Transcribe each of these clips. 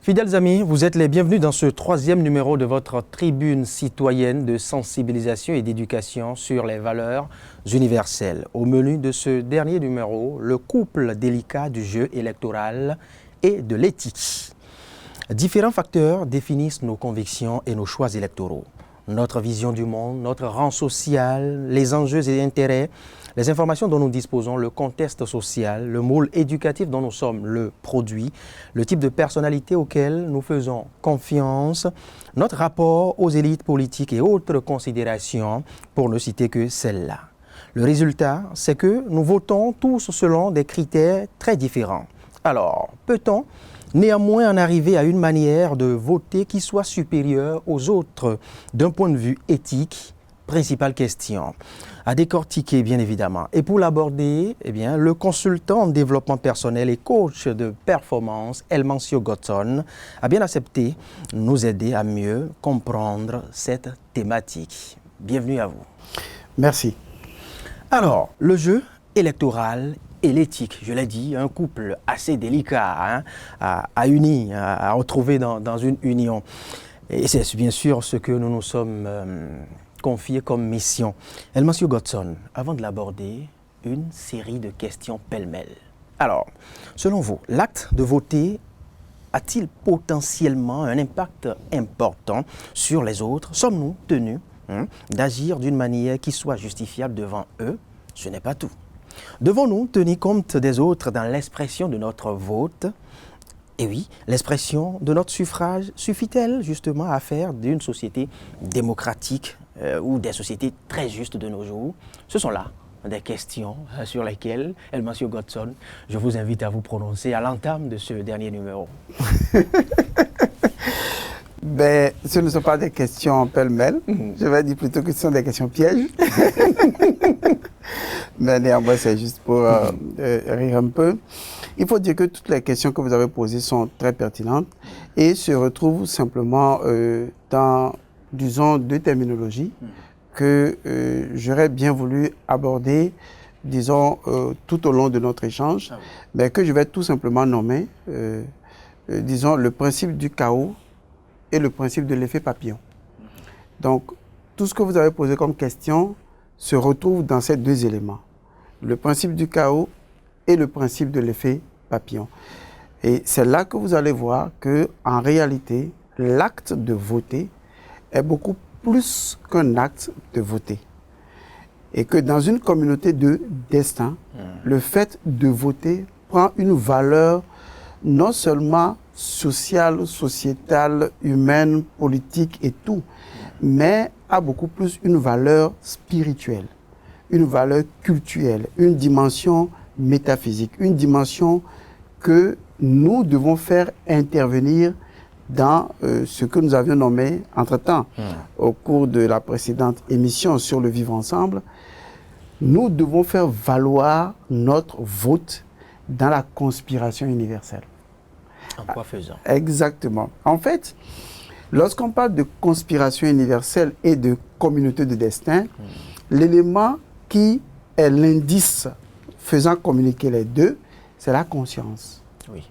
Fidèles amis, vous êtes les bienvenus dans ce 3e numéro de votre tribune citoyenne de sensibilisation et d'éducation sur les valeurs universelles. Au menu de ce dernier numéro, le couple délicat du jeu électoral et de l'éthique. Différents facteurs définissent nos convictions et nos choix électoraux. Notre vision du monde, notre rang social, les enjeux et intérêts, les informations dont nous disposons, le contexte social, le moule éducatif dont nous sommes le produit, le type de personnalité auquel nous faisons confiance, notre rapport aux élites politiques et autres considérations, pour ne citer que celles-là. Le résultat, c'est que nous votons tous selon des critères très différents. Alors, peut-on néanmoins en arriver à une manière de voter qui soit supérieure aux autres d'un point de vue éthique? Principale question à décortiquer, bien évidemment. Et pour l'aborder, le consultant en développement personnel et coach de performance, Elmancio Godson, a bien accepté nous aider à mieux comprendre cette thématique. Bienvenue à vous. Merci. Alors, le jeu électoral et l'éthique, je l'ai dit, un couple assez délicat à unir, à retrouver dans une union. Et c'est bien sûr ce que nous nous sommes confié comme mission. Elmancio Godson, avant de l'aborder, une série de questions pêle-mêle. Alors, selon vous, l'acte de voter a-t-il potentiellement un impact important sur les autres? Sommes-nous tenus d'agir d'une manière qui soit justifiable devant eux? Ce n'est pas tout. Devons-nous tenir compte des autres dans l'expression de notre vote? Et oui, l'expression de notre suffrage suffit-elle justement à faire d'une société démocratique ou des sociétés très justes de nos jours? Ce sont là des questions sur lesquelles, Elmancio Godson, je vous invite à vous prononcer à l'entame de ce dernier numéro. Ce ne sont pas des questions pêle-mêle. Je vais dire plutôt que ce sont des questions pièges. Mais néanmoins, c'est juste pour rire un peu. Il faut dire que toutes les questions que vous avez posées sont très pertinentes et se retrouvent simplement dans, disons, deux terminologies que j'aurais bien voulu aborder, disons, tout au long de notre échange, mais que je vais tout simplement nommer, disons, le principe du chaos et le principe de l'effet papillon. Donc, tout ce que vous avez posé comme question se retrouve dans ces deux éléments. Le principe du chaos et le principe de l'effet papillon. Et c'est là que vous allez voir qu'en réalité, l'acte de voter est beaucoup plus qu'un acte de voter. Et que dans une communauté de destin, le fait de voter prend une valeur non seulement sociale, sociétale, humaine, politique et tout, mais a beaucoup plus une valeur spirituelle, une valeur culturelle, une dimension métaphysique, une dimension que nous devons faire intervenir dans ce que nous avions nommé entre-temps, au cours de la précédente émission sur le vivre ensemble. Nous devons faire valoir notre vote dans la conspiration universelle. En quoi faisant? Exactement. En fait, lorsqu'on parle de conspiration universelle et de communauté de destin, l'élément qui est l'indice faisant communiquer les deux, c'est la conscience. Oui.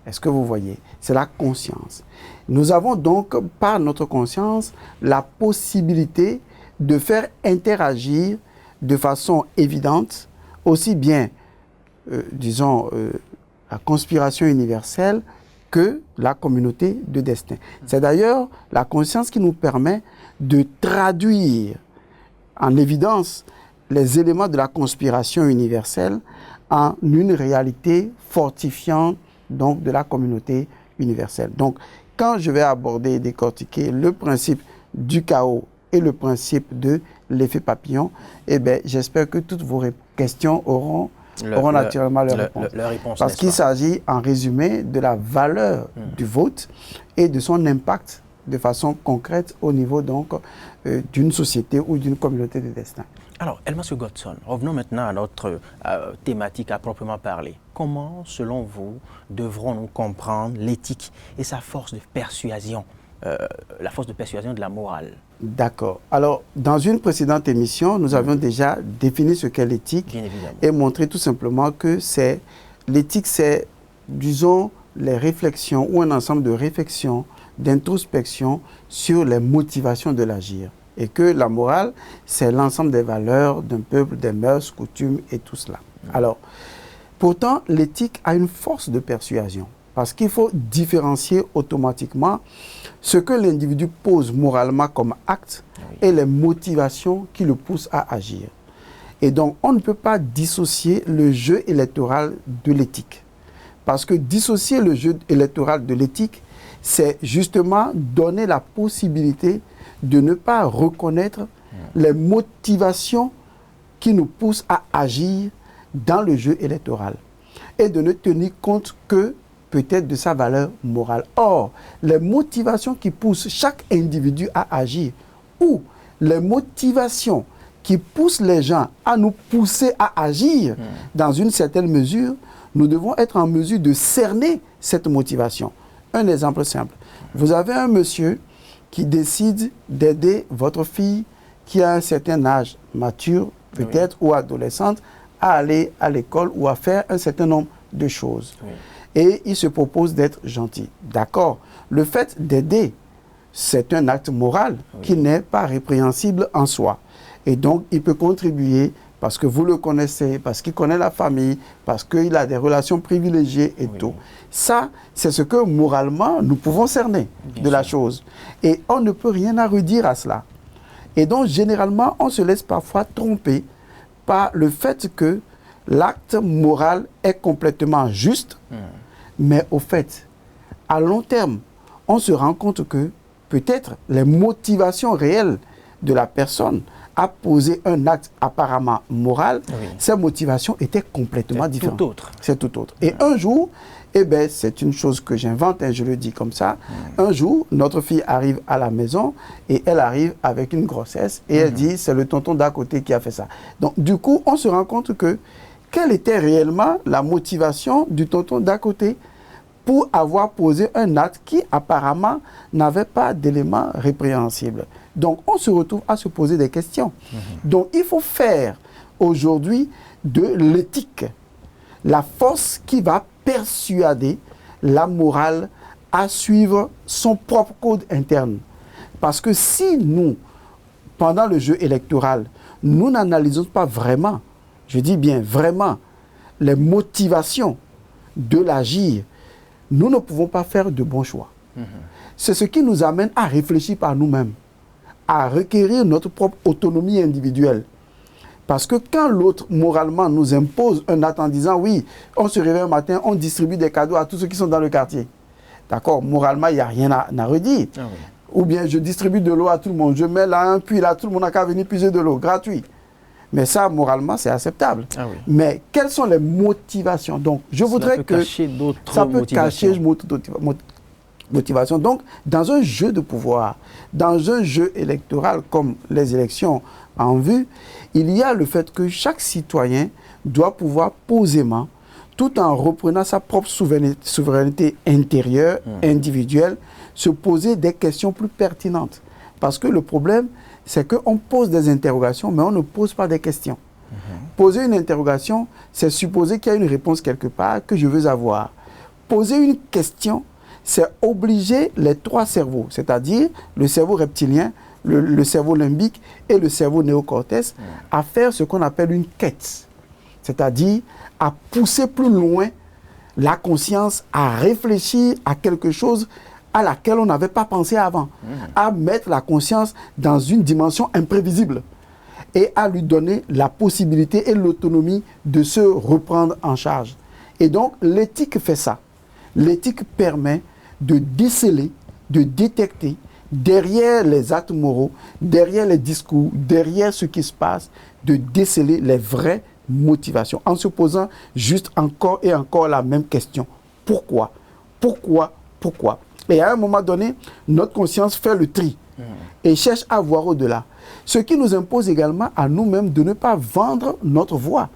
Est-ce que vous voyez? C'est la conscience. Nous avons donc, par notre conscience, la possibilité de faire interagir de façon évidente, aussi bien, disons, la conspiration universelle que la communauté de destin. C'est d'ailleurs la conscience qui nous permet de traduire en évidence les éléments de la conspiration universelle en une réalité fortifiante donc, de la communauté universelle. Donc, quand je vais aborder et décortiquer le principe du chaos et le principe de l'effet papillon, j'espère que toutes vos questions auront naturellement leur réponse. Parce qu'il s'agit en résumé de la valeur du vote et de son impact de façon concrète au niveau donc d'une société ou d'une communauté de destin. Alors, Elmancio Godson, revenons maintenant à notre thématique à proprement parler. Comment, selon vous, devrons-nous comprendre l'éthique et sa force de persuasion, la force de persuasion de la morale? D'accord. Alors, dans une précédente émission, nous avions déjà défini ce qu'est l'éthique et montré tout simplement que l'éthique, c'est, disons, les réflexions ou un ensemble de réflexions, d'introspection sur les motivations de l'agir. Et que la morale, c'est l'ensemble des valeurs d'un peuple, des mœurs, coutumes et tout cela. Alors, pourtant, l'éthique a une force de persuasion. Parce qu'il faut différencier automatiquement ce que l'individu pose moralement comme acte et les motivations qui le poussent à agir. Et donc, on ne peut pas dissocier le jeu électoral de l'éthique. Parce que dissocier le jeu électoral de l'éthique, c'est justement donner la possibilité de ne pas reconnaître les motivations qui nous poussent à agir dans le jeu électoral et de ne tenir compte que peut-être de sa valeur morale. Or, les motivations qui poussent chaque individu à agir ou les motivations qui poussent les gens à nous pousser à agir dans une certaine mesure, nous devons être en mesure de cerner cette motivation. Un exemple simple. Vous avez un monsieur qui décide d'aider votre fille qui a un certain âge mature, peut-être, ou adolescente, à aller à l'école ou à faire un certain nombre de choses. Et il se propose d'être gentil. D'accord. Le fait d'aider, c'est un acte moral qui n'est pas répréhensible en soi. Et donc, il peut contribuer parce que vous le connaissez, parce qu'il connaît la famille, parce qu'il a des relations privilégiées et tout. Ça, c'est ce que moralement, nous pouvons cerner de la chose. Et on ne peut rien à redire à cela. Et donc, généralement, on se laisse parfois tromper par le fait que l'acte moral est complètement juste, mais au fait, à long terme, on se rend compte que peut-être les motivations réelles de la personne à poser un acte apparemment moral, ces motivations étaient complètement différentes. C'est tout autre. Et un jour, eh ben, c'est une chose que j'invente, je le dis comme ça, un jour, notre fille arrive à la maison et elle arrive avec une grossesse et elle dit, c'est le tonton d'à côté qui a fait ça. Donc, du coup, on se rend compte que quelle était réellement la motivation du tonton d'à côté pour avoir posé un acte qui apparemment n'avait pas d'éléments répréhensibles. Donc, on se retrouve à se poser des questions. Donc, il faut faire aujourd'hui de l'éthique la force qui va persuader la morale à suivre son propre code interne. Parce que si nous, pendant le jeu électoral, nous n'analysons pas vraiment, je dis bien vraiment, les motivations de l'agir, nous ne pouvons pas faire de bons choix. C'est ce qui nous amène à réfléchir par nous-mêmes, à requérir notre propre autonomie individuelle. Parce que quand l'autre, moralement, nous impose un acte en disant, oui, on se réveille un matin, on distribue des cadeaux à tous ceux qui sont dans le quartier. D'accord, moralement, il n'y a rien à redire. Ou bien, je distribue de l'eau à tout le monde, je mets là un puits, là, tout le monde n'a qu'à venir puiser de l'eau, gratuit. Mais ça, moralement, c'est acceptable. Mais quelles sont les motivations? Donc, je voudrais que ça peut cacher motivation. Donc, dans un jeu de pouvoir, dans un jeu électoral comme les élections en vue, il y a le fait que chaque citoyen doit pouvoir posément, tout en reprenant sa propre souveraineté intérieure, individuelle, se poser des questions plus pertinentes. Parce que le problème, c'est qu'on pose des interrogations, mais on ne pose pas des questions. Poser une interrogation, c'est supposer qu'il y a une réponse quelque part que je veux avoir. Poser une question, c'est obliger les trois cerveaux, c'est-à-dire le cerveau reptilien, le cerveau limbique et le cerveau néocortex, à faire ce qu'on appelle une quête. C'est-à-dire à pousser plus loin la conscience, à réfléchir à quelque chose à laquelle on n'avait pas pensé avant, à mettre la conscience dans une dimension imprévisible et à lui donner la possibilité et l'autonomie de se reprendre en charge. Et donc, l'éthique fait ça. L'éthique permet de déceler, de détecter derrière les actes moraux, derrière les discours, derrière ce qui se passe, de déceler les vraies motivations en se posant juste encore et encore la même question. Pourquoi? Pourquoi? Pourquoi? Et à un moment donné, notre conscience fait le tri et cherche à voir au-delà. Ce qui nous impose également à nous-mêmes de ne pas vendre notre voix.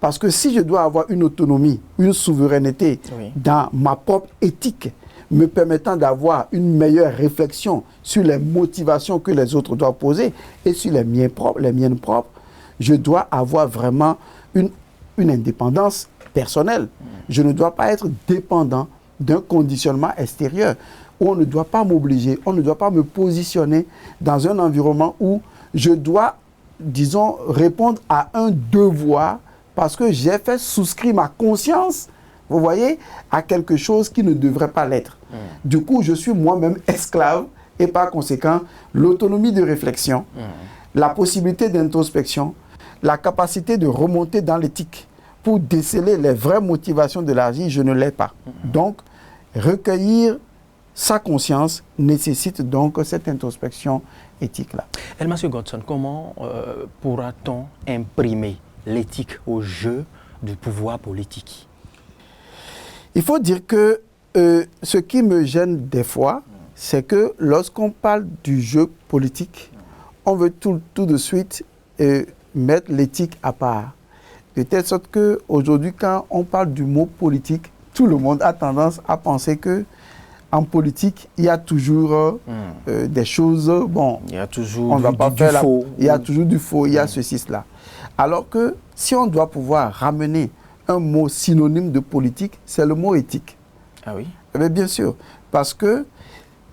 Parce que si je dois avoir une autonomie, une souveraineté dans ma propre éthique, me permettant d'avoir une meilleure réflexion sur les motivations que les autres doivent poser et sur les miennes propres, je dois avoir vraiment une indépendance personnelle. Je ne dois pas être dépendant d'un conditionnement extérieur, où on ne doit pas m'obliger, on ne doit pas me positionner dans un environnement où je dois, disons, répondre à un devoir parce que j'ai fait souscrire ma conscience, vous voyez, à quelque chose qui ne devrait pas l'être. Du coup, je suis moi-même esclave et par conséquent, l'autonomie de réflexion, la possibilité d'introspection, la capacité de remonter dans l'éthique pour déceler les vraies motivations de la vie, je ne l'ai pas. Donc, recueillir sa conscience nécessite donc cette introspection éthique-là. Elmasio Godson, comment pourra-t-on imprimer l'éthique au jeu du pouvoir politique? Il faut dire que ce qui me gêne des fois, c'est que lorsqu'on parle du jeu politique, on veut tout de suite mettre l'éthique à part. De telle sorte qu'aujourd'hui, quand on parle du mot politique, tout le monde a tendance à penser que en politique, il y a toujours des choses, bon, il y a toujours on ne va pas du faire faux. Il y a toujours du faux, il y a ceci, cela. Alors que si on doit pouvoir ramener un mot synonyme de politique, c'est le mot éthique. Ah oui? Mais bien sûr, parce que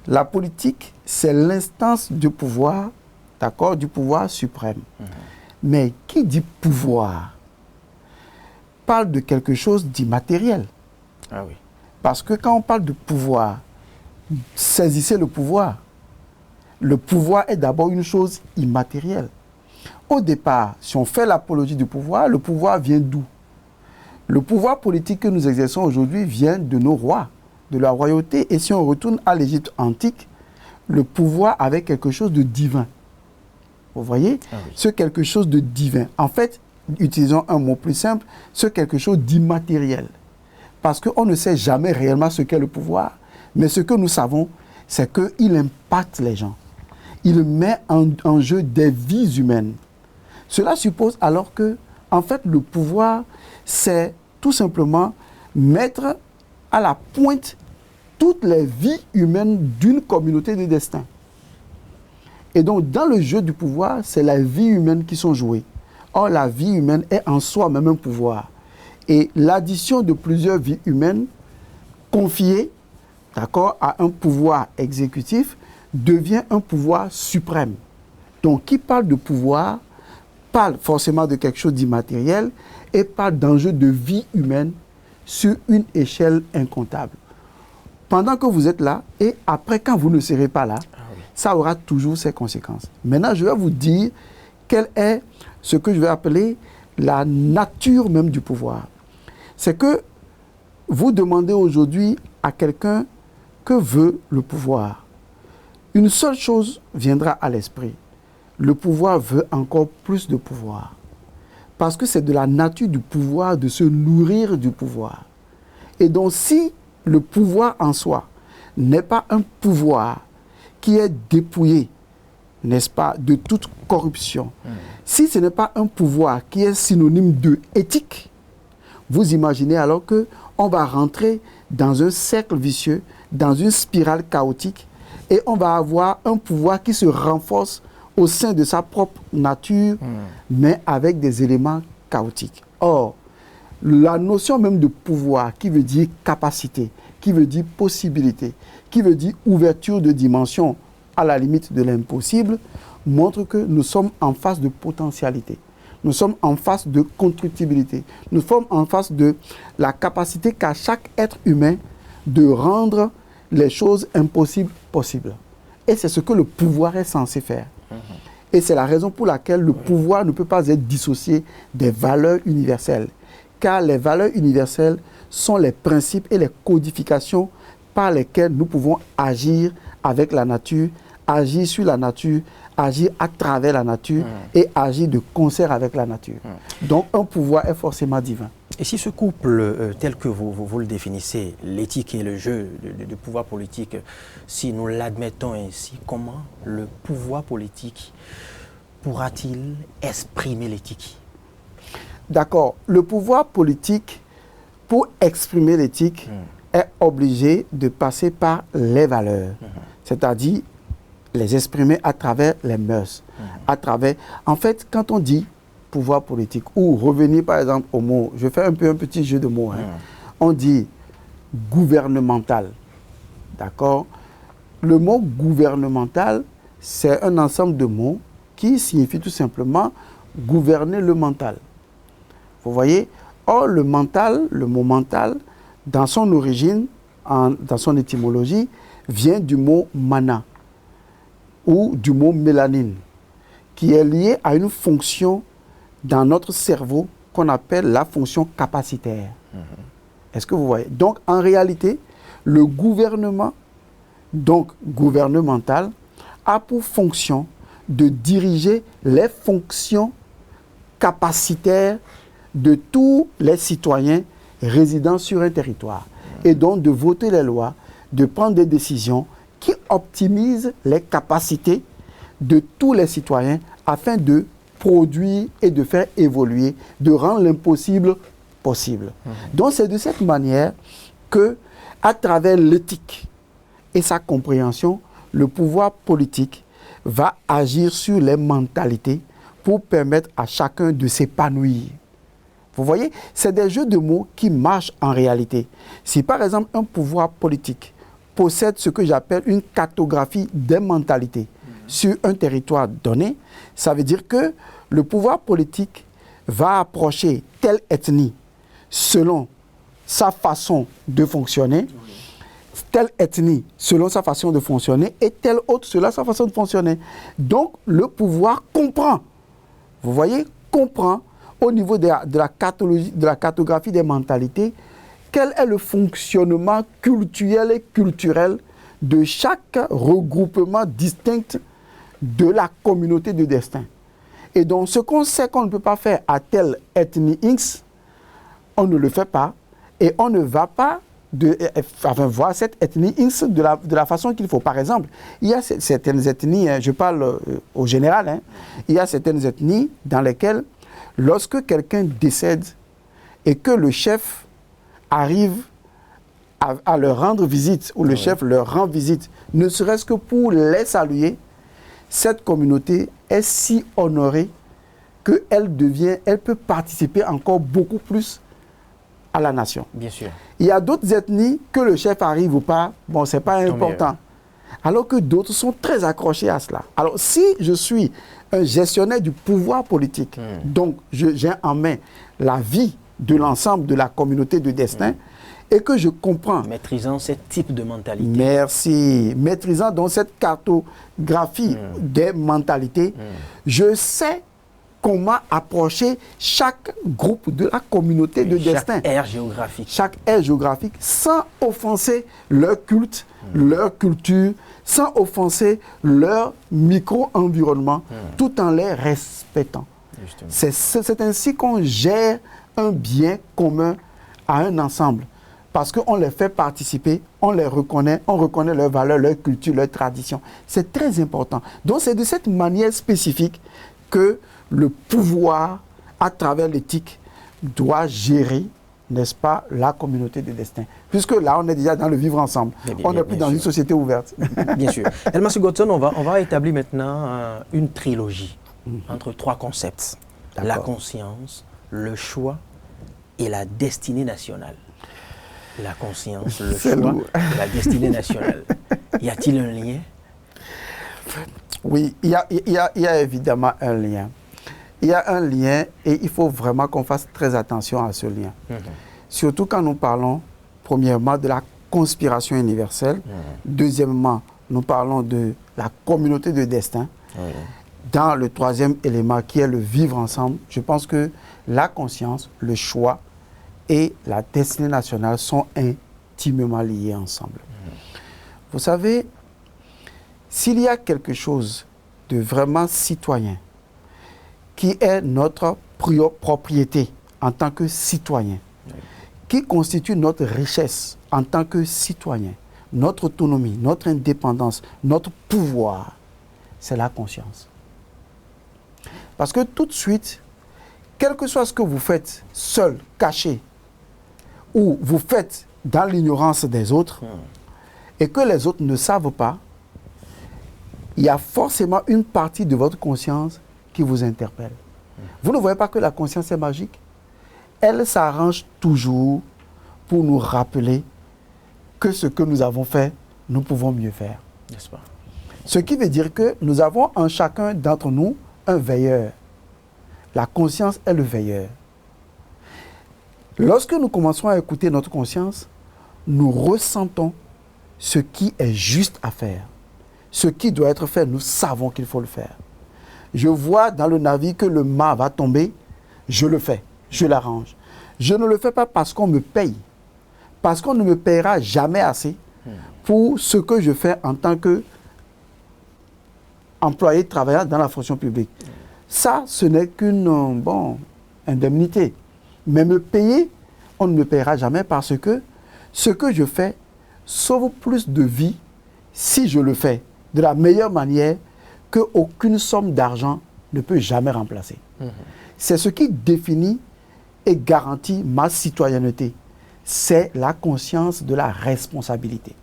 la politique, c'est l'instance du pouvoir, d'accord, du pouvoir suprême. Mais qui dit pouvoir parle de quelque chose d'immatériel. Ah oui. Parce que quand on parle de pouvoir, saisissez le pouvoir. Le pouvoir est d'abord une chose immatérielle. Au départ, si on fait l'apologie du pouvoir, le pouvoir vient d'où? Le pouvoir politique que nous exerçons aujourd'hui vient de nos rois, de la royauté. Et si on retourne à l'Égypte antique, le pouvoir avait quelque chose de divin. Vous voyez? Ah oui. C'est quelque chose de divin. En fait, utilisons un mot plus simple, c'est quelque chose d'immatériel. Parce qu'on ne sait jamais réellement ce qu'est le pouvoir. Mais ce que nous savons, c'est qu'il impacte les gens. Il met en jeu des vies humaines. Cela suppose alors que, en fait, le pouvoir, c'est tout simplement mettre à la pointe toutes les vies humaines d'une communauté de destin. Et donc, dans le jeu du pouvoir, c'est la vie humaine qui sont jouées. Or, la vie humaine est en soi-même un pouvoir. Et l'addition de plusieurs vies humaines confiées, d'accord, à un pouvoir exécutif devient un pouvoir suprême. Donc, qui parle de pouvoir parle forcément de quelque chose d'immatériel et parle d'enjeux de vie humaine sur une échelle incontable. Pendant que vous êtes là et après, quand vous ne serez pas là, ça aura toujours ses conséquences. Maintenant, je vais vous dire quel est ce que je vais appeler la nature même du pouvoir. C'est que vous demandez aujourd'hui à quelqu'un que veut le pouvoir. Une seule chose viendra à l'esprit. Le pouvoir veut encore plus de pouvoir. Parce que c'est de la nature du pouvoir de se nourrir du pouvoir. Et donc si le pouvoir en soi n'est pas un pouvoir qui est dépouillé, n'est-ce pas, de toute corruption, si ce n'est pas un pouvoir qui est synonyme de éthique, vous imaginez alors qu'on va rentrer dans un cercle vicieux, dans une spirale chaotique, et on va avoir un pouvoir qui se renforce au sein de sa propre nature, mais avec des éléments chaotiques. Or, la notion même de pouvoir, qui veut dire capacité, qui veut dire possibilité, qui veut dire ouverture de dimension à la limite de l'impossible, montre que nous sommes en face de potentialité. Nous sommes en face de constructibilité. Nous sommes en face de la capacité qu'a chaque être humain de rendre les choses impossibles possibles. Et c'est ce que le pouvoir est censé faire. Et c'est la raison pour laquelle le pouvoir ne peut pas être dissocié des valeurs universelles. Car les valeurs universelles sont les principes et les codifications par lesquelles nous pouvons agir avec la nature, agir sur la nature, agir à travers la nature et agir de concert avec la nature. Donc un pouvoir est forcément divin. Et si ce couple, tel que vous le définissez, l'éthique et le jeu du pouvoir politique, si nous l'admettons ainsi, comment le pouvoir politique pourra-t-il exprimer l'éthique? D'accord. Le pouvoir politique, pour exprimer l'éthique, est obligé de passer par les valeurs, c'est-à-dire les exprimer à travers les mœurs, à travers... En fait, quand on dit pouvoir politique, ou revenir par exemple au mot, je fais un peu un petit jeu de mots, on dit gouvernemental. D'accord? Le mot gouvernemental, c'est un ensemble de mots qui signifie tout simplement gouverner le mental. Vous voyez? Or, le mental, le mot mental, dans son origine, dans son étymologie, vient du mot mana ou du mot mélanine, qui est lié à une fonction dans notre cerveau qu'on appelle la fonction capacitaire. Est-ce que vous voyez? Donc, en réalité, le gouvernement, donc gouvernemental, a pour fonction de diriger les fonctions capacitaires de tous les citoyens résidant sur un territoire. Et donc de voter les lois, de prendre des décisions qui optimisent les capacités de tous les citoyens afin de produire et de faire évoluer, de rendre l'impossible possible. Donc c'est de cette manière que, à travers l'éthique et sa compréhension, le pouvoir politique va agir sur les mentalités pour permettre à chacun de s'épanouir. Vous voyez, c'est des jeux de mots qui marchent en réalité. Si par exemple un pouvoir politique possède ce que j'appelle une cartographie des mentalités sur un territoire donné, ça veut dire que le pouvoir politique va approcher telle ethnie selon sa façon de fonctionner, telle ethnie selon sa façon de fonctionner et telle autre selon sa façon de fonctionner. Donc le pouvoir comprend, vous voyez, comprend au niveau de la cartographie des mentalités, quel est le fonctionnement culturel et culturel de chaque regroupement distinct de la communauté de destin. Et donc, ce qu'on sait qu'on ne peut pas faire à telle ethnie X, on ne le fait pas, et on ne va pas voir cette ethnie X de la façon qu'il faut. Par exemple, il y a certaines ethnies, je parle au général, il y a certaines ethnies dans lesquelles lorsque quelqu'un décède et que le chef arrive à leur rendre visite, ou le chef leur rend visite, ne serait-ce que pour les saluer, cette communauté est si honorée qu'elle peut participer encore beaucoup plus à la nation. Bien sûr. Il y a d'autres ethnies que le chef arrive ou pas, bon, c'est pas important. Alors que d'autres sont très accrochés à cela. Alors, si je suis un gestionnaire du pouvoir politique, donc j'ai en main la vie de l'ensemble de la communauté de destin, et que je comprends... Maîtrisant ce type de mentalité. Merci. Maîtrisant donc cette cartographie des mentalités, je sais comment approcher chaque groupe de la communauté de destin. Chaque aire géographique. Chaque aire géographique, sans offenser leur culte, leur culture, sans offenser leur micro-environnement, tout en les respectant. C'est ainsi qu'on gère un bien commun à un ensemble. Parce qu'on les fait participer, on les reconnaît, on reconnaît leurs valeurs, leur culture, leurs traditions. C'est très important. Donc c'est de cette manière spécifique que le pouvoir, à travers l'éthique, doit gérer, n'est-ce pas, la communauté de destin. Puisque là, on est déjà dans le vivre ensemble. On n'est plus dans une société ouverte. Bien sûr. Elmas Godson, on va établir maintenant une trilogie entre trois concepts. La conscience, le choix et la destinée nationale. La conscience, le choix et la destinée nationale. Y a-t-il un lien? Oui, il y a évidemment un lien. Il y a un lien et il faut vraiment qu'on fasse très attention à ce lien. Surtout quand nous parlons, premièrement, de la conspiration universelle. Deuxièmement, nous parlons de la communauté de destin. Dans le troisième élément qui est le vivre ensemble, je pense que la conscience, le choix et la destinée nationale sont intimement liés ensemble. Vous savez, s'il y a quelque chose de vraiment citoyen qui est notre propriété en tant que citoyen, qui constitue notre richesse en tant que citoyen, notre autonomie, notre indépendance, notre pouvoir, c'est la conscience. Parce que tout de suite, quel que soit ce que vous faites seul, caché, ou vous faites dans l'ignorance des autres, et que les autres ne savent pas, il y a forcément une partie de votre conscience qui vous interpelle. Vous ne voyez pas que la conscience est magique? Elle s'arrange toujours pour nous rappeler que ce que nous avons fait, nous pouvons mieux faire. N'est-ce pas? Ce qui veut dire que nous avons en chacun d'entre nous un veilleur. La conscience est le veilleur. Lorsque nous commençons à écouter notre conscience, nous ressentons ce qui est juste à faire. Ce qui doit être fait, nous savons qu'il faut le faire. Je vois dans le navire que le mât va tomber, je le fais, je l'arrange. Je ne le fais pas parce qu'on me paye, parce qu'on ne me payera jamais assez pour ce que je fais en tant qu'employé travaillant dans la fonction publique. Ça, ce n'est qu'une indemnité. Mais me payer, on ne me payera jamais parce que ce que je fais sauve plus de vies si je le fais de la meilleure manière qu'aucune somme d'argent ne peut jamais remplacer. C'est ce qui définit et garantit ma citoyenneté. C'est la conscience de la responsabilité.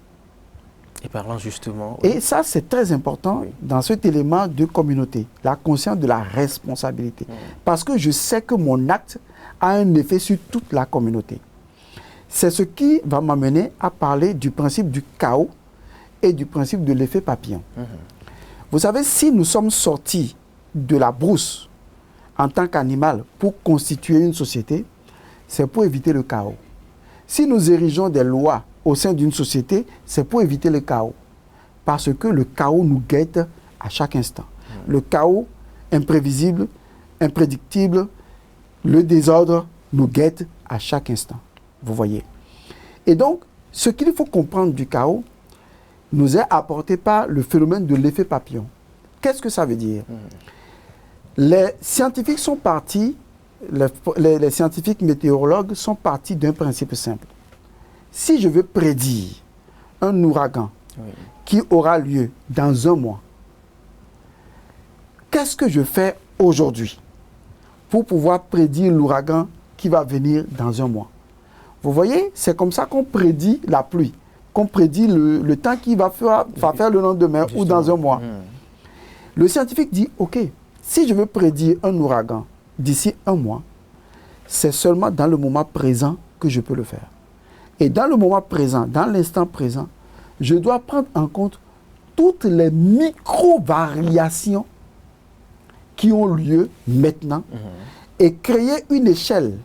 Et parlant justement... Et ça, c'est très important dans cet élément de communauté, la conscience de la responsabilité. Parce que je sais que mon acte a un effet sur toute la communauté. C'est ce qui va m'amener à parler du principe du chaos et du principe de l'effet papillon. Vous savez, si nous sommes sortis de la brousse en tant qu'animal pour constituer une société, c'est pour éviter le chaos. Si nous érigeons des lois au sein d'une société, c'est pour éviter le chaos. Parce que le chaos nous guette à chaque instant. Le chaos imprévisible, imprédictible, le désordre nous guette à chaque instant. Vous voyez. Et donc, ce qu'il faut comprendre du chaos nous est apporté par le phénomène de l'effet papillon. Qu'est-ce que ça veut dire? Les scientifiques sont partis, les scientifiques météorologues sont partis d'un principe simple. Si je veux prédire un ouragan qui aura lieu dans un mois, qu'est-ce que je fais aujourd'hui pour pouvoir prédire l'ouragan qui va venir dans un mois? Vous voyez, c'est comme ça qu'on prédit la pluie, qu'on prédit le temps qui va faire le lendemain ou dans un mois. Le scientifique dit, ok, si je veux prédire un ouragan d'ici un mois, c'est seulement dans le moment présent que je peux le faire. Et dans le moment présent, dans l'instant présent, je dois prendre en compte toutes les micro-variations qui ont lieu maintenant et créer une échelle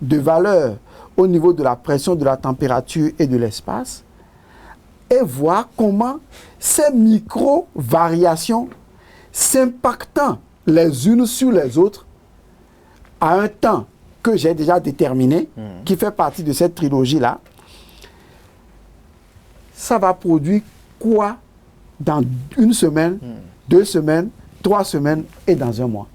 de valeur au niveau de la pression, de la température et de l'espace et voir comment ces micro-variations s'impactant les unes sur les autres à un temps que j'ai déjà déterminé, qui fait partie de cette trilogie-là, ça va produire quoi dans une semaine, 2 semaines, 3 semaines et dans un mois.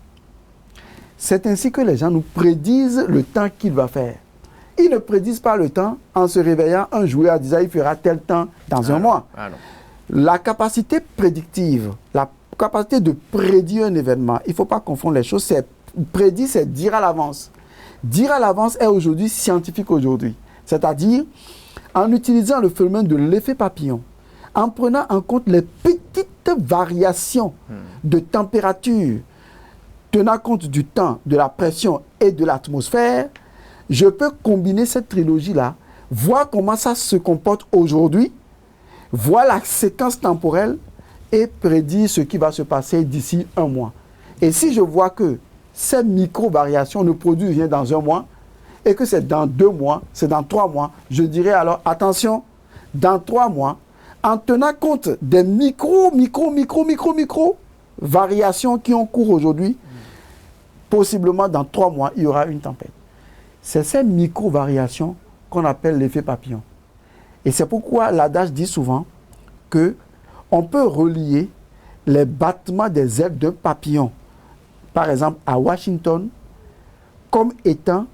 C'est ainsi que les gens nous prédisent le temps qu'il va faire. Ils ne prédisent pas le temps en se réveillant un jour et en disant il fera tel temps dans un mois. La capacité prédictive, la capacité de prédire un événement, il ne faut pas confondre les choses. Prédire, c'est dire à l'avance. Dire à l'avance est aujourd'hui scientifique aujourd'hui. C'est-à-dire en utilisant le phénomène de l'effet papillon, en prenant en compte les petites variations de température, tenant compte du temps, de la pression et de l'atmosphère, je peux combiner cette trilogie-là, voir comment ça se comporte aujourd'hui, voir la séquence temporelle et prédire ce qui va se passer d'ici un mois. Et si je vois que ces micro-variations ne produisent rien dans un mois et que c'est dans 2 mois, c'est dans 3 mois, je dirais alors, attention, dans 3 mois, en tenant compte des micro variations qui ont cours aujourd'hui, possiblement dans 3 mois, il y aura une tempête. C'est ces micro-variations qu'on appelle l'effet papillon. Et c'est pourquoi l'adage dit souvent que on peut relier les battements des ailes d'un papillon, par exemple à Washington, comme étant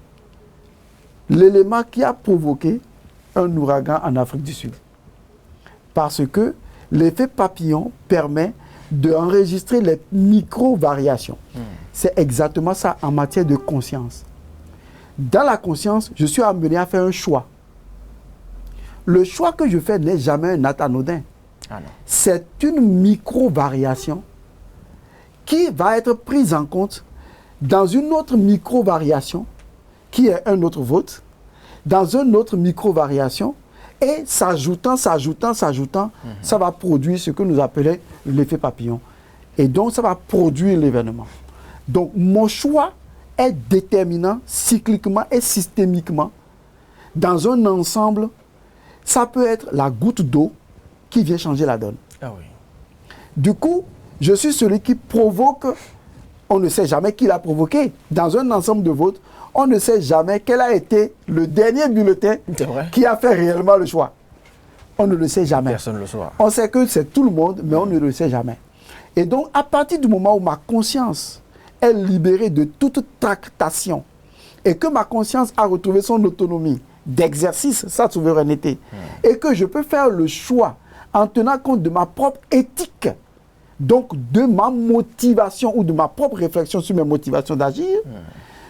l'élément qui a provoqué un ouragan en Afrique du Sud. Parce que l'effet papillon permet d'enregistrer les micro-variations. C'est exactement ça en matière de conscience. Dans la conscience, je suis amené à faire un choix. Le choix que je fais n'est jamais un acte anodin. C'est une micro-variation qui va être prise en compte dans une autre micro-variation qui est un autre vote, dans une autre micro-variation Et s'ajoutant, ça va produire ce que nous appelons l'effet papillon. Et donc, ça va produire l'événement. Donc, mon choix est déterminant cycliquement et systémiquement dans un ensemble. Ça peut être la goutte d'eau qui vient changer la donne. Ah oui. Du coup, je suis celui qui provoque, on ne sait jamais qui l'a provoqué. Dans un ensemble de votes, on ne sait jamais quel a été le dernier bulletin qui a fait réellement le choix. On ne le sait jamais. Personne ne le saura. On sait que c'est tout le monde, mais on ne le sait jamais. Et donc, à partir du moment où ma conscience est libérée de toute tractation et que ma conscience a retrouvé son autonomie d'exercice, sa souveraineté, et que je peux faire le choix en tenant compte de ma propre éthique, donc de ma motivation ou de ma propre réflexion sur mes motivations d'agir,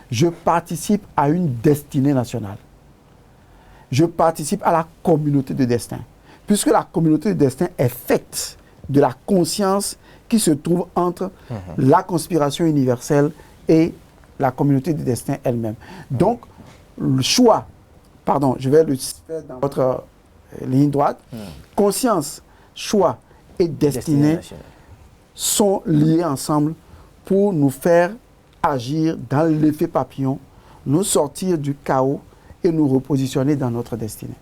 je participe à une destinée nationale. Je participe à la communauté de destin. Puisque la communauté de destin est faite de la conscience qui se trouve entre la conspiration universelle et la communauté de destin elle-même. Donc, le choix, pardon, je vais le faire dans votre ligne droite, conscience, choix et destinée sont liés ensemble pour nous faire agir dans l'effet papillon, nous sortir du chaos et nous repositionner dans notre destinée.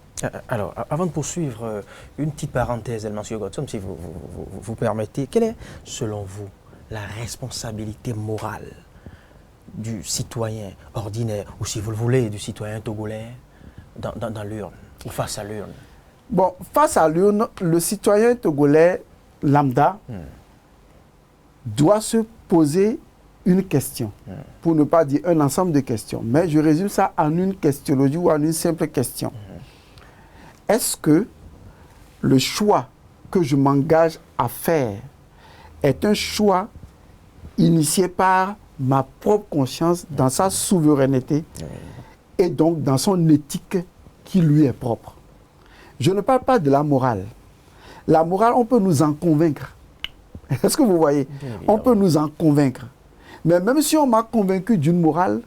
Alors, avant de poursuivre, une petite parenthèse, M. Godson, si vous permettez. Quelle est, selon vous, la responsabilité morale du citoyen ordinaire, ou si vous le voulez, du citoyen togolais, dans l'urne, ou face à l'urne? Bon, face à l'urne, le citoyen togolais lambda doit se poser une question, pour ne pas dire un ensemble de questions. Mais je résume ça en une questionologie ou en une simple question. Est-ce que le choix que je m'engage à faire est un choix initié par ma propre conscience dans sa souveraineté et donc dans son éthique qui lui est propre? Je ne parle pas de la morale. La morale, on peut nous en convaincre. Est-ce que vous voyez? On peut nous en convaincre. Mais même si on m'a convaincu d'une morale,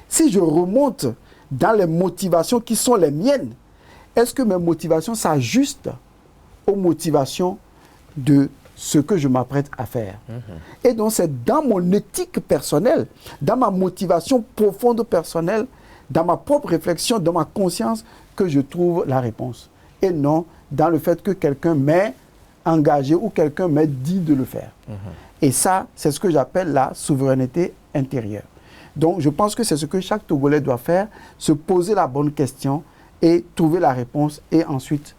si je remonte dans les motivations qui sont les miennes, est-ce que mes motivations s'ajustent aux motivations de ce que je m'apprête à faire? Et donc c'est dans mon éthique personnelle, dans ma motivation profonde personnelle, dans ma propre réflexion, dans ma conscience, que je trouve la réponse. Et non dans le fait que quelqu'un m'ait engagé ou quelqu'un m'ait dit de le faire. Et ça, c'est ce que j'appelle la souveraineté intérieure. Donc, je pense que c'est ce que chaque Togolais doit faire, se poser la bonne question et trouver la réponse et ensuite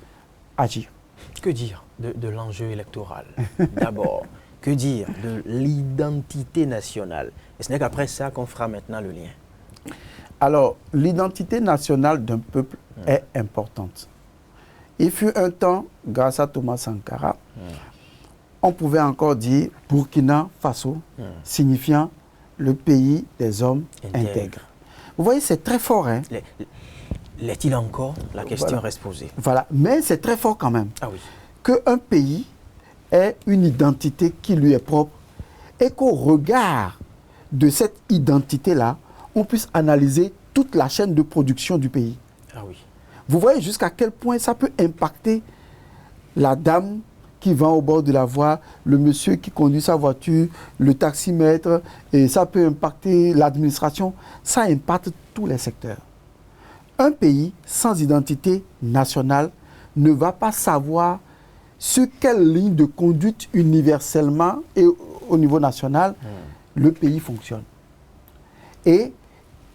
agir. Que dire de l'enjeu électoral? D'abord, que dire de l'identité nationale? Et ce n'est qu'après ça qu'on fera maintenant le lien. Alors, l'identité nationale d'un peuple est importante. Il fut un temps, grâce à Thomas Sankara, on pouvait encore dire Burkina Faso, signifiant le pays des hommes intègres. Vous voyez, c'est très fort. Hein? L'est-il encore? La question reste posée. Voilà, mais c'est très fort quand même. Ah oui. Qu'un pays ait une identité qui lui est propre et qu'au regard de cette identité-là, on puisse analyser toute la chaîne de production du pays. Ah oui. Vous voyez jusqu'à quel point ça peut impacter la dame qui vend au bord de la voie, le monsieur qui conduit sa voiture, le taximètre, et ça peut impacter l'administration. Ça impacte tous les secteurs. Un pays sans identité nationale ne va pas savoir sur quelle ligne de conduite universellement et au niveau national le pays fonctionne. Et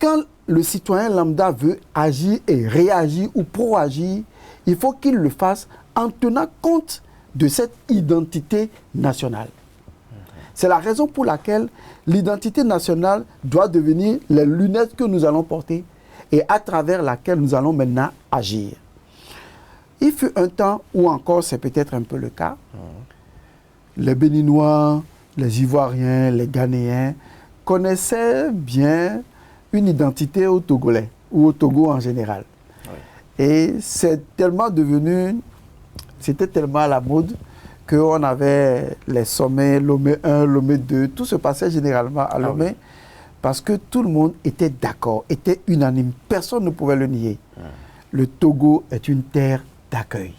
quand le citoyen lambda veut agir et réagir ou proagir, il faut qu'il le fasse en tenant compte de cette identité nationale. C'est la raison pour laquelle l'identité nationale doit devenir les lunettes que nous allons porter et à travers laquelle nous allons maintenant agir. Il fut un temps où encore c'est peut-être un peu le cas. Les Béninois, les Ivoiriens, les Ghanéens connaissaient bien une identité au Togolais ou au Togo en général. Oui. Et c'est tellement devenu, c'était tellement à la mode qu'on avait les sommets, Lomé 1, Lomé 2, tout se passait généralement à Lomé parce que tout le monde était d'accord, était unanime, personne ne pouvait le nier. Le Togo est une terre d'accueil.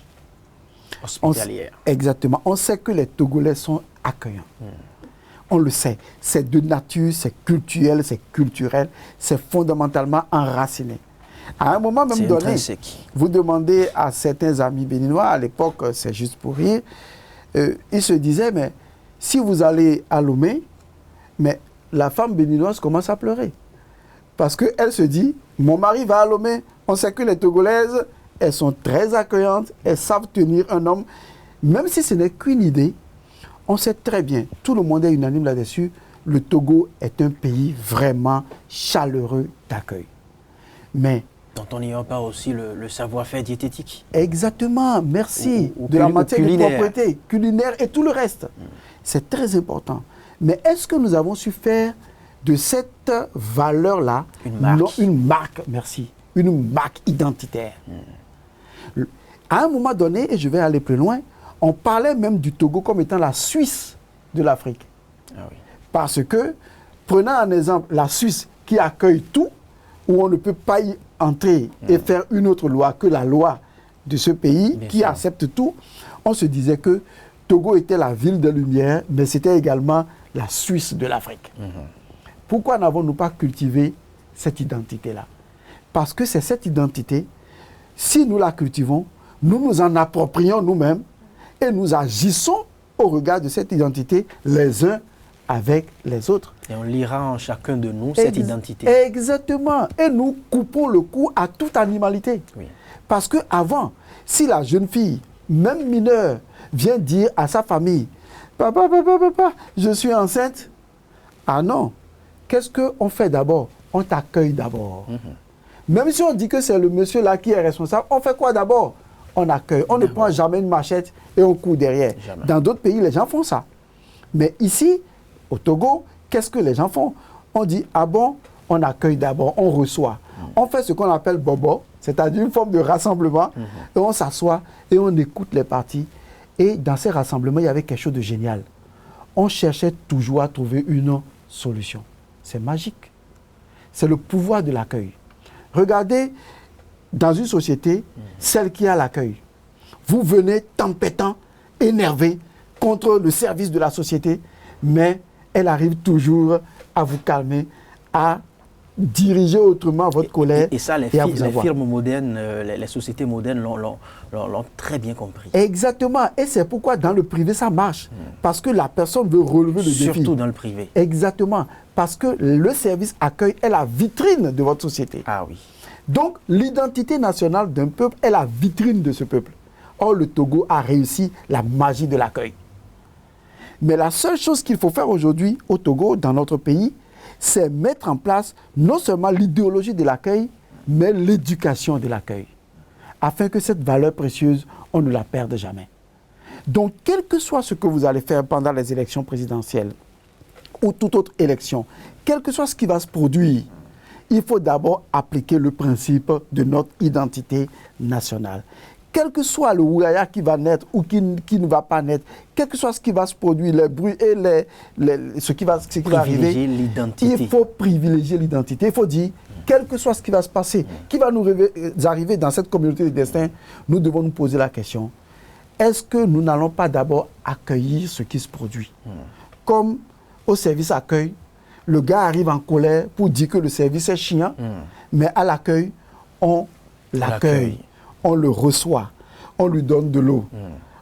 Hospitalière. Exactement. On sait que les Togolais sont accueillants. On le sait. C'est de nature, c'est culturel, c'est culturel, c'est fondamentalement enraciné. À un moment même donné, intrinsèque. vous demandez à certains amis béninois, à l'époque, c'est juste pour rire, ils se disaient, mais si vous allez à Lomé, mais la femme béninoise commence à pleurer. Parce qu'elle se dit, mon mari va à Lomé, on sait que les Togolaises, elles sont très accueillantes, elles savent tenir un homme. Même si ce n'est qu'une idée, on sait très bien, tout le monde est unanime là-dessus, le Togo est un pays vraiment chaleureux d'accueil. Mais dont on n'ignore pas aussi le savoir-faire diététique. exactement, merci. Ou de la matière de culinaire. propreté, culinaire et tout le reste. C'est très important. Mais est-ce que nous avons su faire de cette valeur-là Une marque. non, une marque, merci, une marque identitaire. À un moment donné, et je vais aller plus loin, on parlait même du Togo comme étant la Suisse de l'Afrique. Ah oui. Parce que, prenons un exemple, la Suisse qui accueille tout, où on ne peut pas y entrer et faire une autre loi que la loi de ce pays Bien qui sûr. accepte tout, on se disait que Togo était la ville de lumière, mais c'était également la Suisse de l'Afrique. Pourquoi n'avons-nous pas cultivé cette identité-là? Parce que c'est cette identité, si nous la cultivons, nous nous en approprions nous-mêmes et nous agissons au regard de cette identité les uns avec les autres. Et on lira en chacun de nous cette identité. Exactement. Et nous coupons le cou à toute animalité. Oui. Parce qu'avant, si la jeune fille, même mineure, vient dire à sa famille, papa, je suis enceinte. Ah non. Qu'est-ce qu'on fait d'abord? On t'accueille d'abord. Même si on dit que c'est le monsieur là qui est responsable, on fait quoi d'abord? On accueille. On ne prend jamais une machette et on court derrière. Jamais. Dans d'autres pays, les gens font ça. Mais ici, au Togo, qu'est-ce que les gens font? On dit, ah bon, on accueille d'abord, on reçoit. On fait ce qu'on appelle bobo, c'est-à-dire une forme de rassemblement, et on s'assoit et on écoute les parties. Et dans ces rassemblements, il y avait quelque chose de génial. On cherchait toujours à trouver une solution. C'est magique. C'est le pouvoir de l'accueil. Regardez, dans une société, celle qui a l'accueil, vous venez tempêtant, énervé contre le service de la société, mais elle arrive toujours à vous calmer, à diriger autrement votre colère Et ça, les à vous avoir. firmes modernes, les sociétés modernes l'ont très bien compris. Exactement. Et c'est pourquoi dans le privé, ça marche. Parce que la personne veut relever le défi. Surtout dans le privé. Exactement. Parce que le service accueil est la vitrine de votre société. Ah oui. Donc, l'identité nationale d'un peuple est la vitrine de ce peuple. Or, le Togo a réussi la magie de l'accueil. Mais la seule chose qu'il faut faire aujourd'hui au Togo, dans notre pays, c'est mettre en place non seulement l'idéologie de l'accueil, mais l'éducation de l'accueil, afin que cette valeur précieuse, on ne la perde jamais. Donc, quel que soit ce que vous allez faire pendant les élections présidentielles ou toute autre élection, quel que soit ce qui va se produire, il faut d'abord appliquer le principe de notre identité nationale. Quel que soit le Ouraya qui va naître ou qui ne va pas naître, quel que soit ce qui va se produire, les bruits et ce qui va arriver, il faut privilégier l'identité. Il faut dire, quel que soit ce qui va se passer, qui va nous arriver dans cette communauté de destin, nous devons nous poser la question, est-ce que nous n'allons pas d'abord accueillir ce qui se produit? Comme au service accueil, le gars arrive en colère pour dire que le service est chiant, mais à l'accueil, on l'accueille, on le reçoit, on lui donne de l'eau.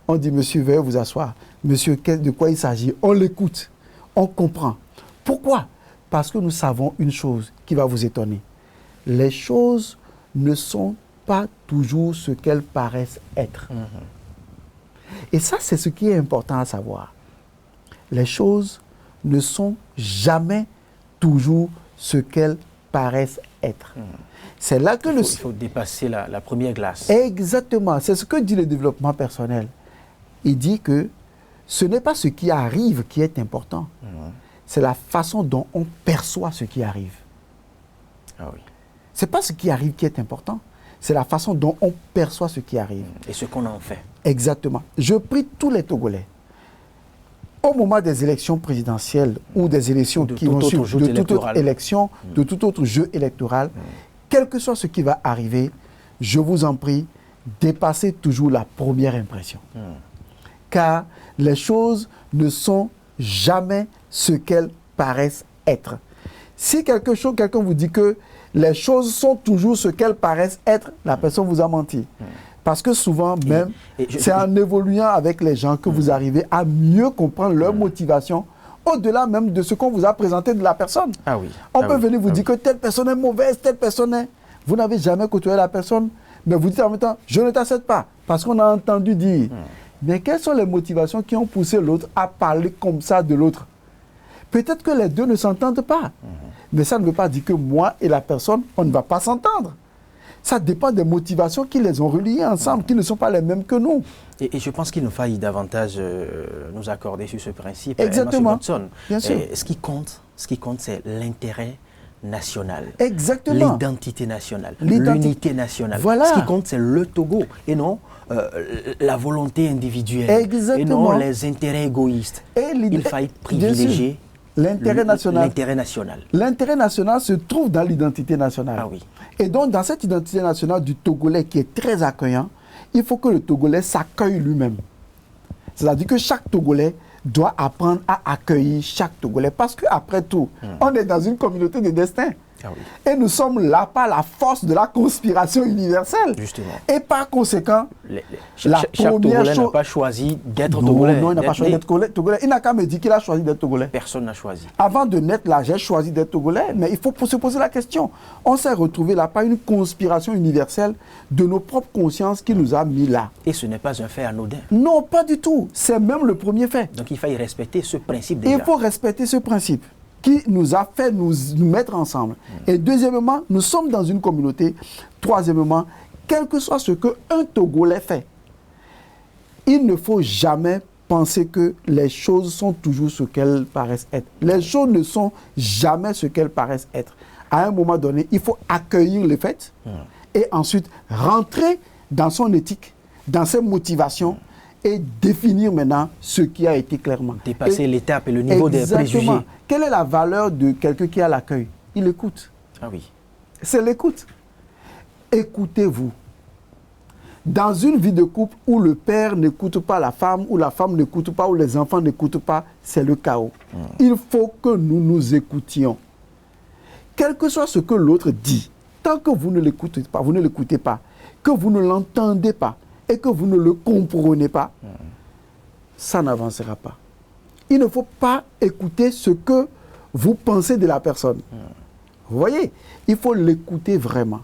On dit, monsieur, veuillez vous asseoir. Monsieur, de quoi il s'agit? On l'écoute, on comprend. Pourquoi? Parce que nous savons une chose qui va vous étonner. Les choses ne sont pas toujours ce qu'elles paraissent être. Et ça, c'est ce qui est important à savoir. Les choses ne sont jamais toujours ce qu'elles paraissent être. C'est là que il faut dépasser la première glace. Exactement. C'est ce que dit le développement personnel. Il dit que ce n'est pas ce qui arrive qui est important. C'est la façon dont on perçoit ce qui arrive. Ah oui. Ce n'est pas ce qui arrive qui est important. C'est la façon dont on perçoit ce qui arrive. Et ce qu'on en fait. Exactement. Je prie tous les Togolais. Au moment des élections présidentielles ou des élections qui vont suivre, de toute autre élection, de tout autre jeu électoral, quel que soit ce qui va arriver, je vous en prie, dépassez toujours la première impression. Car les choses ne sont jamais ce qu'elles paraissent être. Si quelqu'un vous dit que les choses sont toujours ce qu'elles paraissent être, la personne vous a menti. Parce que souvent même, c'est en évoluant avec les gens que vous arrivez à mieux comprendre leur motivation, au-delà même de ce qu'on vous a présenté de la personne. On peut venir vous dire que telle personne est mauvaise, telle personne est... Vous n'avez jamais côtoyé la personne, mais vous dites en même temps, je ne t'accepte pas, parce qu'on a entendu dire. Mais quelles sont les motivations qui ont poussé l'autre à parler comme ça de l'autre? Peut-être que les deux ne s'entendent pas. Mais ça ne veut pas dire que moi et la personne, on ne va pas s'entendre. Ça dépend des motivations qui les ont reliés ensemble, qui ne sont pas les mêmes que nous. Et je pense qu'il nous faille davantage nous accorder sur ce principe. Exactement. Bien sûr. Ce qui compte, c'est l'intérêt national. Exactement. L'identité nationale. L'unité nationale. Voilà. Ce qui compte, c'est le Togo et non la volonté individuelle. Exactement. Et non les intérêts égoïstes. Il faille privilégier l'intérêt national. L'intérêt national. L'intérêt national se trouve dans l'identité nationale. Ah oui. Et donc, dans cette identité nationale du Togolais qui est très accueillant, il faut que le Togolais s'accueille lui-même. C'est-à-dire que chaque Togolais doit apprendre à accueillir chaque Togolais. Parce qu'après tout, on est dans une communauté de destin. Ah oui. Et nous sommes là par la force de la conspiration universelle. Justement. Et par conséquent, chaque Togolais n'a pas choisi d'être Togolais. Non, il n'a pas choisi d'être Togolais. Il n'a qu'à me dire qu'il a choisi d'être Togolais. Personne n'a choisi. Avant de naître là, j'ai choisi d'être Togolais, mais il faut se poser la question. On s'est retrouvé là par une conspiration universelle de nos propres consciences qui nous a mis là. Et ce n'est pas un fait anodin. Non, pas du tout. C'est même le premier fait. Donc il faut respecter ce principe déjà. Il faut respecter ce principe qui nous a fait nous mettre ensemble. Et deuxièmement, nous sommes dans une communauté. Troisièmement, quel que soit ce qu'un Togolais fait, il ne faut jamais penser que les choses sont toujours ce qu'elles paraissent être. Les choses ne sont jamais ce qu'elles paraissent être. À un moment donné, il faut accueillir les faits et ensuite rentrer dans son éthique, dans ses motivations et définir maintenant ce qui a été clairement. Dépasser l'étape et le niveau des préjugés. Quelle est la valeur de quelqu'un qui a l'accueil? Il écoute. Ah oui. C'est l'écoute. Écoutez-vous. Dans une vie de couple où le père n'écoute pas la femme, où la femme n'écoute pas, où les enfants n'écoutent pas, c'est le chaos. Il faut que nous nous écoutions. Quel que soit ce que l'autre dit, tant que vous ne l'écoutez pas, que vous ne l'entendez pas et que vous ne le comprenez pas, ça n'avancera pas. Il ne faut pas écouter ce que vous pensez de la personne. Vous voyez, il faut l'écouter vraiment.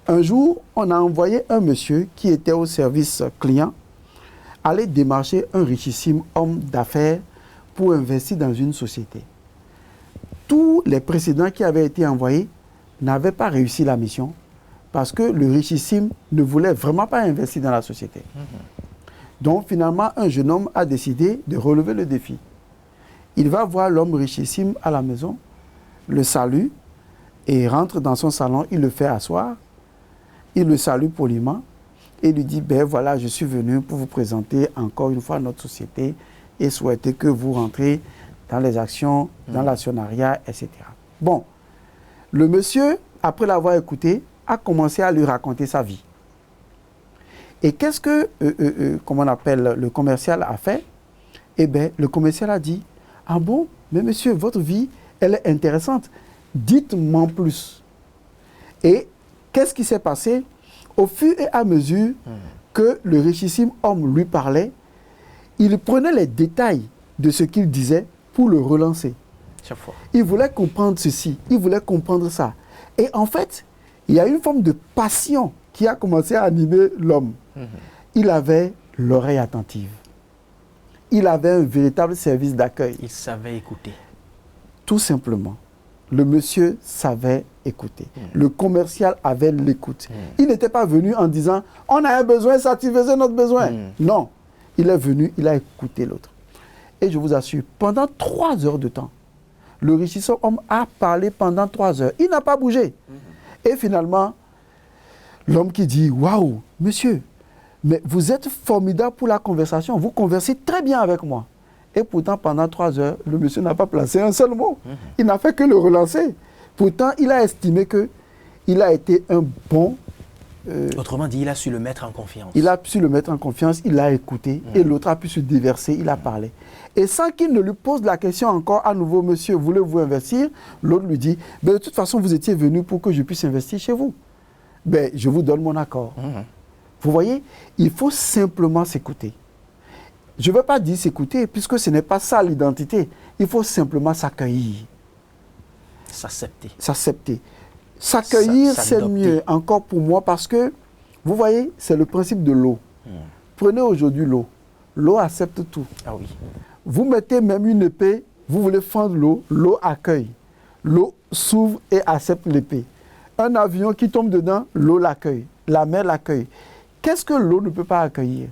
Un jour, on a envoyé un monsieur qui était au service client aller démarcher un richissime homme d'affaires pour investir dans une société. Tous les précédents qui avaient été envoyés n'avaient pas réussi la mission parce que le richissime ne voulait vraiment pas investir dans la société. Donc finalement, un jeune homme a décidé de relever le défi. Il va voir l'homme richissime à la maison, le salue et rentre dans son salon, il le fait asseoir, il le salue poliment et lui dit, ben voilà, je suis venu pour vous présenter encore une fois notre société et souhaiter que vous rentrez dans les actions, dans l'actionnariat, etc. Bon, le monsieur, après l'avoir écouté, a commencé à lui raconter sa vie. Et qu'est-ce que, comment on appelle, le commercial a fait? Eh bien, le commercial a dit, ah bon, mais monsieur, votre vie, elle est intéressante. Dites-moi plus. Et qu'est-ce qui s'est passé? Au fur et à mesure que le richissime homme lui parlait, il prenait les détails de ce qu'il disait pour le relancer. Chaque fois. Il voulait comprendre ceci, il voulait comprendre ça. Et en fait, il y a une forme de passion qui a commencé à animer l'homme. Il avait l'oreille attentive. Il avait un véritable service d'accueil. Il savait écouter. Tout simplement. Le monsieur savait écouter. Le commercial avait l'écoute. Il n'était pas venu en disant « on a un besoin, satisfaisez notre besoin ». Non. Il est venu, il a écouté l'autre. Et je vous assure, pendant 3 heures de temps, le richissime homme a parlé pendant 3 heures. Il n'a pas bougé. Et finalement, l'homme qui dit « waouh, monsieur, mais vous êtes formidable pour la conversation, vous conversez très bien avec moi ». Et pourtant, pendant 3 heures, le monsieur n'a pas placé un seul mot. Il n'a fait que le relancer. Pourtant, il a estimé qu'il a été un bon Autrement dit, il a su le mettre en confiance. Il a su le mettre en confiance, il l'a écouté, et l'autre a pu se déverser, il a parlé. Et sans qu'il ne lui pose la question encore à nouveau, monsieur, voulez-vous investir? L'autre lui dit, ben, de toute façon, vous étiez venu pour que je puisse investir chez vous. Ben, je vous donne mon accord. Vous voyez, il faut simplement s'écouter. Je ne veux pas dire s'écouter, puisque ce n'est pas ça l'identité. Il faut simplement s'accueillir. S'accepter. S'accepter. S'accueillir, c'est mieux encore pour moi parce que, vous voyez, c'est le principe de l'eau. Prenez aujourd'hui l'eau. L'eau accepte tout. Ah oui. Vous mettez même une épée, vous voulez fendre l'eau, l'eau accueille. L'eau s'ouvre et accepte l'épée. Un avion qui tombe dedans, l'eau l'accueille. La mer l'accueille. Qu'est-ce que l'eau ne peut pas accueillir?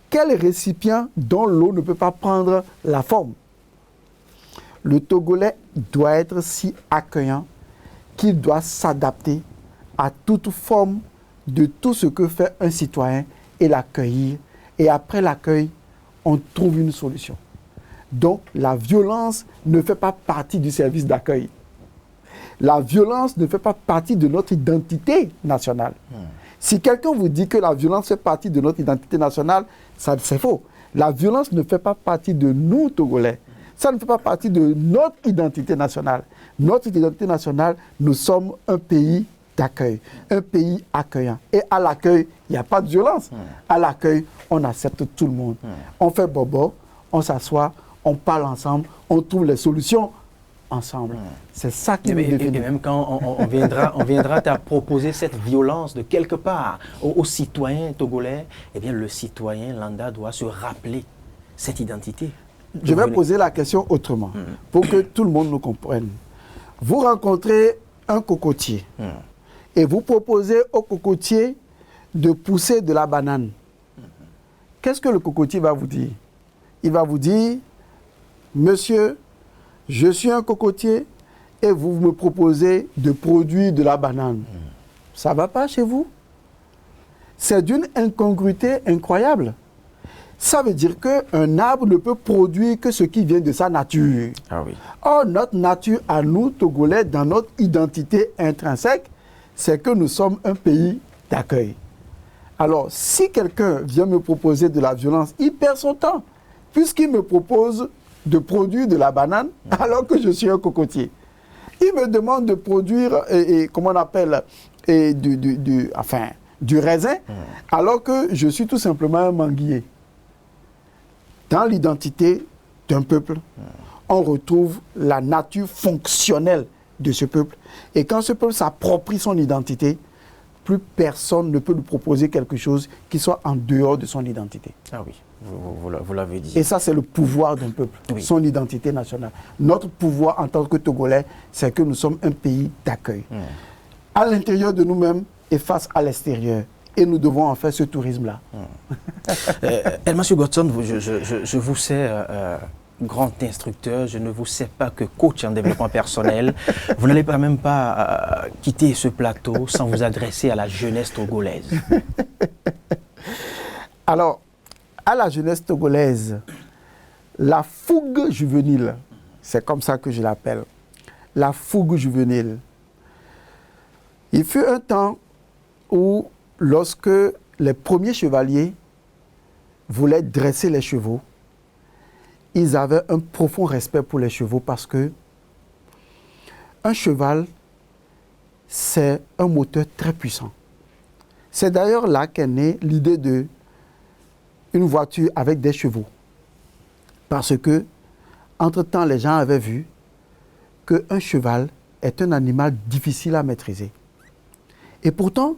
Quel récipient dont l'eau ne peut pas prendre la forme? Le Togolais doit être si accueillant qu'il doit s'adapter à toute forme de tout ce que fait un citoyen et l'accueillir. Et après l'accueil, on trouve une solution. Donc, la violence ne fait pas partie du service d'accueil. La violence ne fait pas partie de notre identité nationale. Si quelqu'un vous dit que la violence fait partie de notre identité nationale, ça, c'est faux. La violence ne fait pas partie de nous, Togolais. Ça ne fait pas partie de notre identité nationale. Notre identité nationale, nous sommes un pays d'accueil, un pays accueillant. Et à l'accueil, il n'y a pas de violence. À l'accueil, on accepte tout le monde. On fait bobo, on s'assoit, on parle ensemble, on trouve les solutions ensemble. C'est ça qui nous définit. Et même quand on viendra à proposer cette violence de quelque part aux citoyens togolais, eh bien le citoyen lambda doit se rappeler cette identité. Je vais poser la question autrement, pour que tout le monde nous comprenne. Vous rencontrez un cocotier et vous proposez au cocotier de pousser de la banane. Qu'est-ce que le cocotier va vous dire? Il va vous dire, monsieur, je suis un cocotier et vous me proposez de produire de la banane. Ça ne va pas chez vous? C'est d'une incongruité incroyable. Ça veut dire qu'un arbre ne peut produire que ce qui vient de sa nature. Ah oui. Or, notre nature à nous, Togolais, dans notre identité intrinsèque, c'est que nous sommes un pays d'accueil. Alors, si quelqu'un vient me proposer de la violence, il perd son temps, puisqu'il me propose de produire de la banane alors que je suis un cocotier. Il me demande de produire, comment on appelle, du raisin, alors que je suis tout simplement un manguier. Dans l'identité d'un peuple, on retrouve la nature fonctionnelle de ce peuple. Et quand ce peuple s'approprie son identité, plus personne ne peut lui proposer quelque chose qui soit en dehors de son identité. Ah oui, vous l'avez dit. Et ça, c'est le pouvoir d'un peuple, son identité nationale. Notre pouvoir en tant que Togolais, c'est que nous sommes un pays d'accueil. À l'intérieur de nous-mêmes et face à l'extérieur. Et nous devons en faire ce tourisme-là. Monsieur Godson, je vous sais grand instructeur, je ne vous sais pas que coach en développement personnel. Vous n'allez pas même pas quitter ce plateau sans vous adresser à la jeunesse togolaise. Alors, à la jeunesse togolaise, la fougue juvénile, c'est comme ça que je l'appelle, la fougue juvénile. Il fut un temps où, lorsque les premiers chevaliers voulaient dresser les chevaux, ils avaient un profond respect pour les chevaux parce que un cheval, c'est un moteur très puissant. C'est d'ailleurs là qu'est née l'idée de une voiture avec des chevaux. Parce que, entre-temps, les gens avaient vu qu'un cheval est un animal difficile à maîtriser. Et pourtant,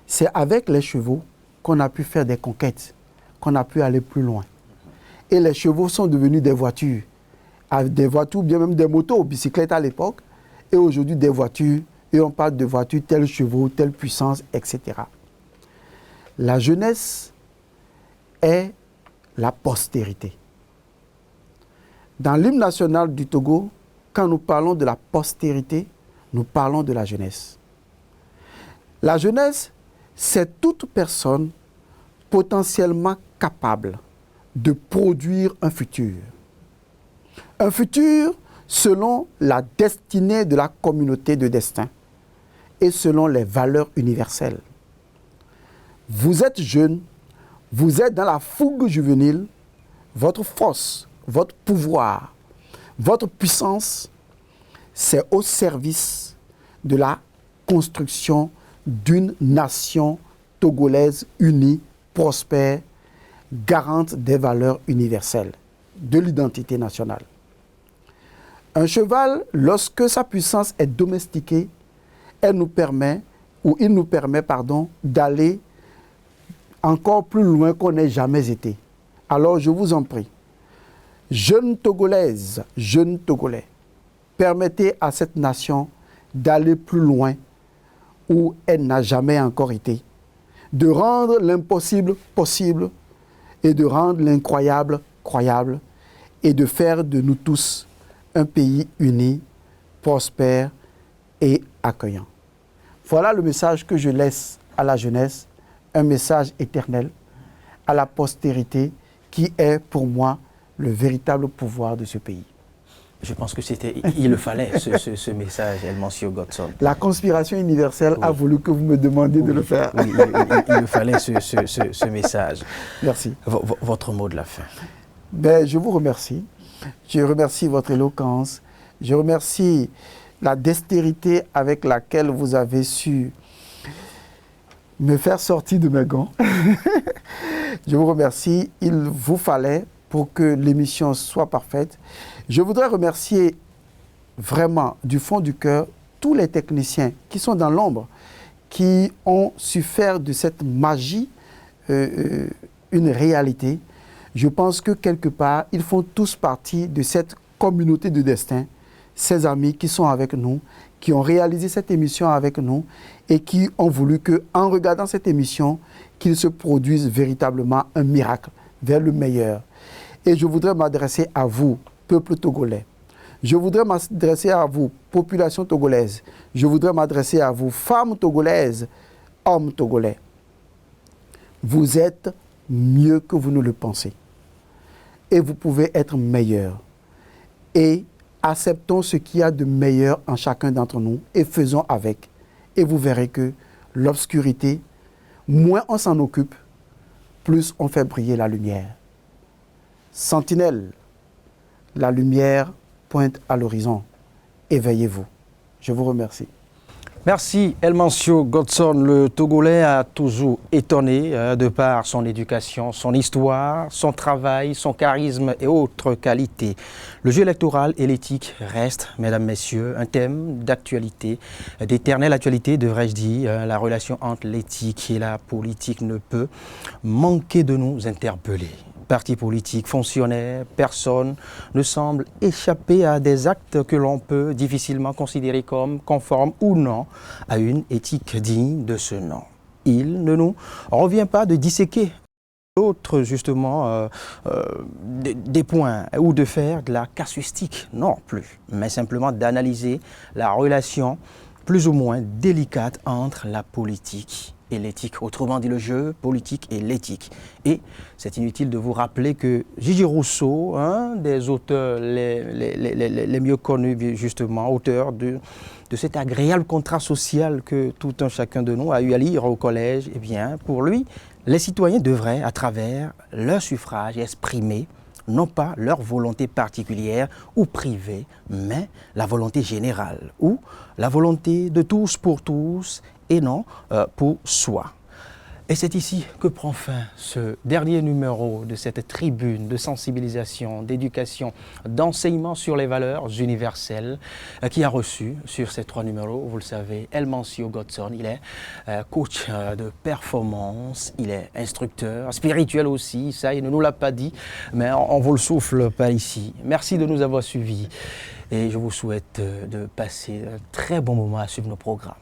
c'est avec les chevaux qu'on a pu faire des conquêtes, qu'on a pu aller plus loin. Et les chevaux sont devenus des voitures, bien même des motos, bicyclettes à l'époque, et aujourd'hui des voitures, et on parle de voitures tels chevaux, telle puissance, etc. La jeunesse est la postérité. Dans l'hymne national du Togo, quand nous parlons de la postérité, nous parlons de la jeunesse. La jeunesse, c'est toute personne potentiellement capable de produire un futur. Un futur selon la destinée de la communauté de destin et selon les valeurs universelles. Vous êtes jeune, vous êtes dans la fougue juvénile, votre force, votre pouvoir, votre puissance, c'est au service de la construction d'une nation togolaise unie, prospère, garante des valeurs universelles, de l'identité nationale. Un cheval, lorsque sa puissance est domestiquée, il nous permet d'aller encore plus loin qu'on n'ait jamais été. Alors je vous en prie, jeunes Togolaises, jeunes Togolais, permettez à cette nation d'aller plus loin où elle n'a jamais encore été, de rendre l'impossible possible et de rendre l'incroyable croyable et de faire de nous tous un pays uni, prospère et accueillant. Voilà le message que je laisse à la jeunesse, un message éternel à la postérité qui est pour moi le véritable pouvoir de ce pays. Je pense que il le fallait, ce message, Elmancio Godson. La conspiration universelle a voulu que vous me demandiez de le faire. Oui, il le fallait, ce message. Merci. Votre mot de la fin. Je vous remercie. Je remercie votre éloquence. Je remercie la dextérité avec laquelle vous avez su me faire sortir de mes gants. Je vous remercie. Il vous fallait pour que l'émission soit parfaite. Je voudrais remercier vraiment du fond du cœur tous les techniciens qui sont dans l'ombre, qui ont su faire de cette magie une réalité. Je pense que quelque part, ils font tous partie de cette communauté de destin, ces amis qui sont avec nous, qui ont réalisé cette émission avec nous et qui ont voulu qu'en regardant cette émission, qu'il se produise véritablement un miracle vers le meilleur. Et je voudrais m'adresser à vous, peuple togolais. Je voudrais m'adresser à vous, population togolaise. Je voudrais m'adresser à vous, femmes togolaises, hommes togolais. Vous êtes mieux que vous ne le pensez. Et vous pouvez être meilleurs. Et acceptons ce qu'il y a de meilleur en chacun d'entre nous et faisons avec. Et vous verrez que l'obscurité, moins on s'en occupe, plus on fait briller la lumière. Sentinelle, la lumière pointe à l'horizon. Éveillez-vous. Je vous remercie. Merci Elmancio Godson. Le Togolais a toujours étonné de par son éducation, son histoire, son travail, son charisme et autres qualités. Le jeu électoral et l'éthique restent, mesdames, messieurs, un thème d'actualité, d'éternelle actualité, devrais-je dire. La relation entre l'éthique et la politique ne peut manquer de nous interpeller. Partis politiques, fonctionnaires, personne ne semble échapper à des actes que l'on peut difficilement considérer comme conformes ou non à une éthique digne de ce nom. Il ne nous revient pas de disséquer d'autres, justement, des points ou de faire de la casuistique, non plus, mais simplement d'analyser la relation plus ou moins délicate entre la politique et l'éthique, autrement dit le jeu politique et l'éthique. Et c'est inutile de vous rappeler que Gigi Rousseau, un des auteurs les mieux connus justement, auteur de cet agréable contrat social que tout un chacun de nous a eu à lire au collège, eh bien pour lui, les citoyens devraient, à travers leur suffrage, exprimer non pas leur volonté particulière ou privée, mais la volonté générale ou la volonté de tous pour tous et non pour soi. Et c'est ici que prend fin ce dernier numéro de cette tribune de sensibilisation, d'éducation, d'enseignement sur les valeurs universelles qui a reçu sur ces 3 numéros, vous le savez, Elmancio Godson. Il est coach de performance, il est instructeur spirituel aussi, ça il ne nous l'a pas dit, mais on vous le souffle pas ici. Merci de nous avoir suivis et je vous souhaite de passer un très bon moment à suivre nos programmes.